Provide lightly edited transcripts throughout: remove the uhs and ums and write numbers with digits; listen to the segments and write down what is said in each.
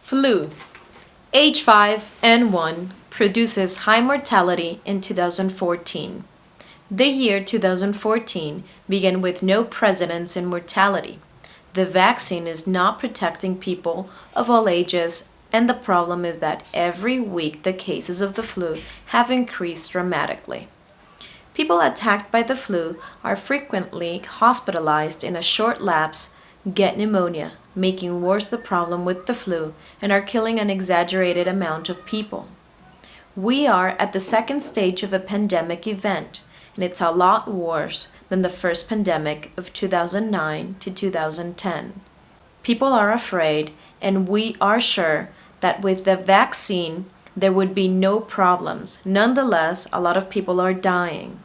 Flu. H5N1 produces high mortality in 2014. The year 2014 began with no precedents in mortality. The vaccine is not protecting people of all ages, and the problem is that every week the cases of the flu have increased dramatically. People attacked by the flu are frequently hospitalized in a short lapse, get pneumonia, making worse the problem with the flu, and are killing an exaggerated amount of people. We are at the second stage of a pandemic event, and it's a lot worse than the first pandemic of 2009 to 2010. People are afraid, and we are sure that with the vaccine there would be no problems. Nonetheless, a lot of people are dying.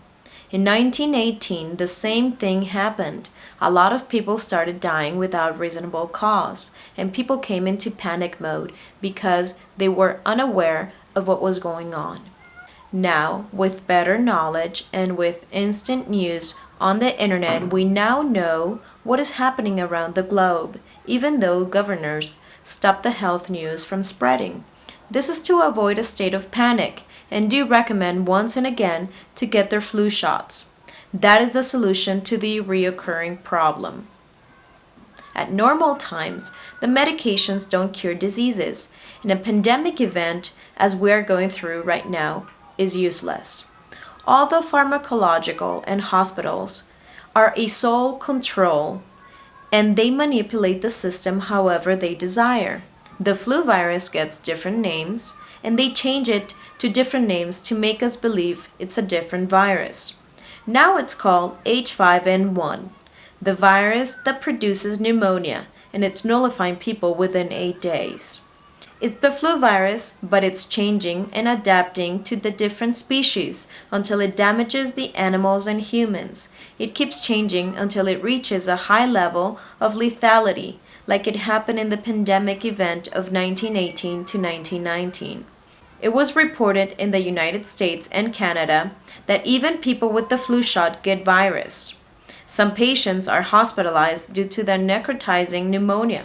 In 1918, the same thing happened. A lot of people started dying without reasonable cause, and people came into panic mode because they were unaware of what was going on. Now, with better knowledge and with instant news on the internet, we now know what is happening around the globe, even though governors stop the health news from spreading. This is to avoid a state of panic, and do recommend once and again to get their flu shots. That is the solution to the reoccurring problem. At normal times, the medications don't cure diseases, and a pandemic event, as we are going through right now, is useless. Although pharmacological and hospitals are a sole control, and they manipulate the system however they desire. The flu virus gets different names, and they change it to different names to make us believe it's a different virus. Now it's called H5N1, the virus that produces pneumonia, and it's nullifying people within 8 days. It's the flu virus, but it's changing and adapting to the different species until it damages the animals and humans. It keeps changing until it reaches a high level of lethality, like it happened in the pandemic event of 1918 to 1919. It was reported in the United States and Canada that even people with the flu shot get virus. Some patients are hospitalized due to their necrotizing pneumonia.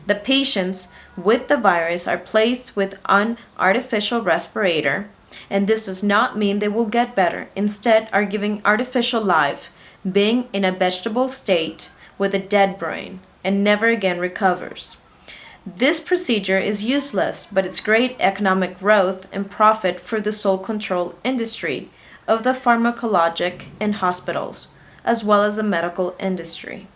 The patients with the virus are placed with an artificial respirator, and this does not mean they will get better. Instead, are giving artificial life, being in a vegetable state with a dead brain, and never again recovers. This procedure is useless, but it's great economic growth and profit for the sole control industry of the pharmacologic and hospitals, as well as the medical industry.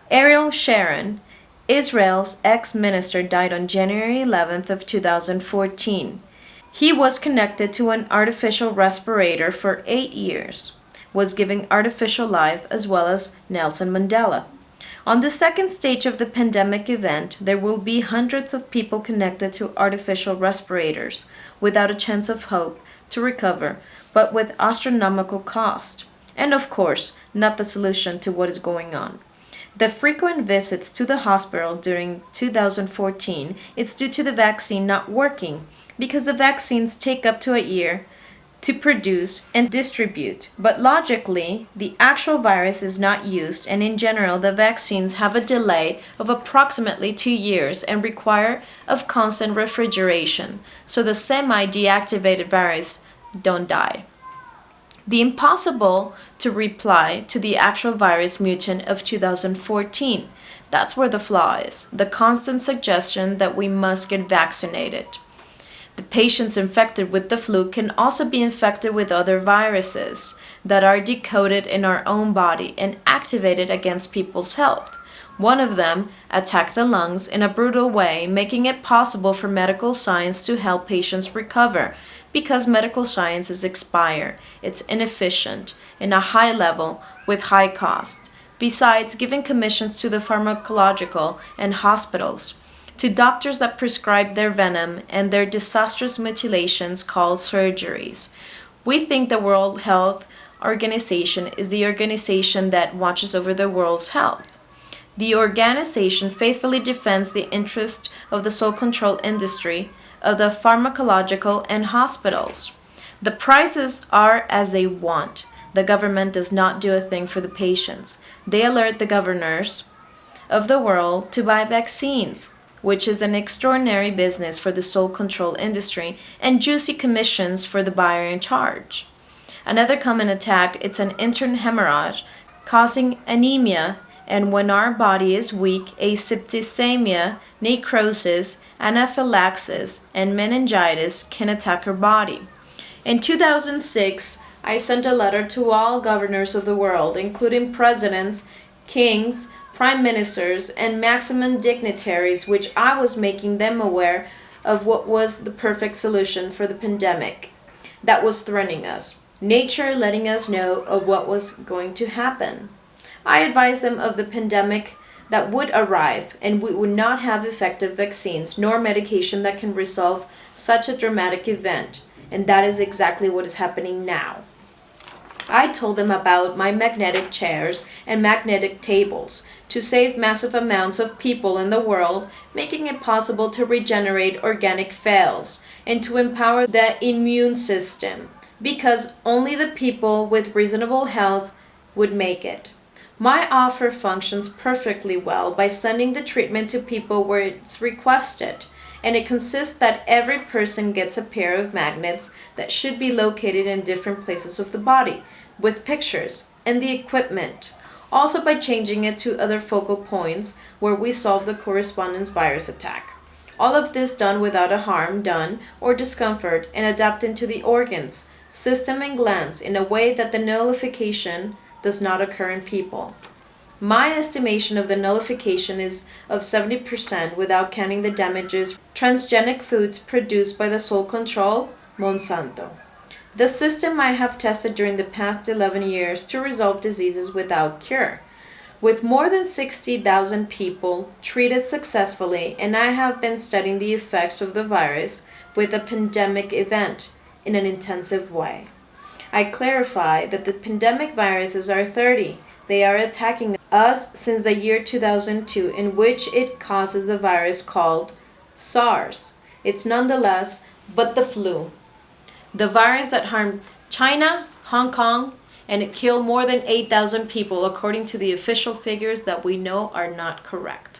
Ariel Sharon, Israel's ex-minister, died on January 11th of 2014. He was connected to an artificial respirator for 8 years, was giving artificial life, as well as Nelson Mandela. On the second stage of the pandemic event, there will be hundreds of people connected to artificial respirators without a chance of hope to recover, but with astronomical cost. And of course, not the solution to what is going on. The frequent visits to the hospital during 2014 is due to the vaccine not working, because the vaccines take up to a year to produce and distribute. But logically, the actual virus is not used, and in general, the vaccines have a delay of approximately 2 years and require of constant refrigeration, so the semi-deactivated virus don't die. The impossible to reply to the actual virus mutant of 2014. That's where the flaw is. The constant suggestion that we must get vaccinated. The patients infected with the flu can also be infected with other viruses that are decoded in our own body and activated against people's health. One of them attacked the lungs in a brutal way, making it possible for medical science to help patients recover, because medical science is expired, it's inefficient, in a high level with high cost. Besides, giving commissions to the pharmacological and hospitals, to doctors that prescribe their venom and their disastrous mutilations called surgeries. We think the World Health Organization is the organization that watches over the world's health. The organization faithfully defends the interest of the sole control industry of the pharmacological and hospitals. The prices are as they want. The government does not do a thing for the patients. They alert the governors of the world to buy vaccines. which is an extraordinary business for the soul control industry, and juicy commissions for the buyer in charge. Another common attack is an internal hemorrhage causing anemia, and when our body is weak, a septicemia, necrosis, anaphylaxis, and meningitis can attack our body. In 2006, I sent a letter to all governors of the world, including presidents, kings, prime ministers, and maximum dignitaries, which I was making them aware of what was the perfect solution for the pandemic that was threatening us. Nature letting us know of what was going to happen. I advised them of the pandemic that would arrive, and we would not have effective vaccines nor medication that can resolve such a dramatic event, and that is exactly what is happening now. I told them about my magnetic chairs and magnetic tables to save massive amounts of people in the world, making it possible to regenerate organic fails and to empower the immune system, because only the people with reasonable health would make it. My offer functions perfectly well by sending the treatment to people where it's requested, and it consists that every person gets a pair of magnets that should be located in different places of the body, with pictures and the equipment, also by changing it to other focal points where we solve the correspondence virus attack. All of this done without a harm done or discomfort, and adapting to the organs, system, and glands in a way that the nullification does not occur in people. My estimation of the nullification is of 70% without counting the damages transgenic foods produced by the soul control, Monsanto. The system I have tested during the past 11 years to resolve diseases without cure, with more than 60,000 people treated successfully, and I have been studying the effects of the virus with a pandemic event in an intensive way. I clarify that the pandemic viruses are 30. They are attacking us since the year 2002, in which it causes the virus called SARS. It's nonetheless but the flu. The virus that harmed China, Hong Kong, and it killed more than 8,000 people according to the official figures that we know are not correct.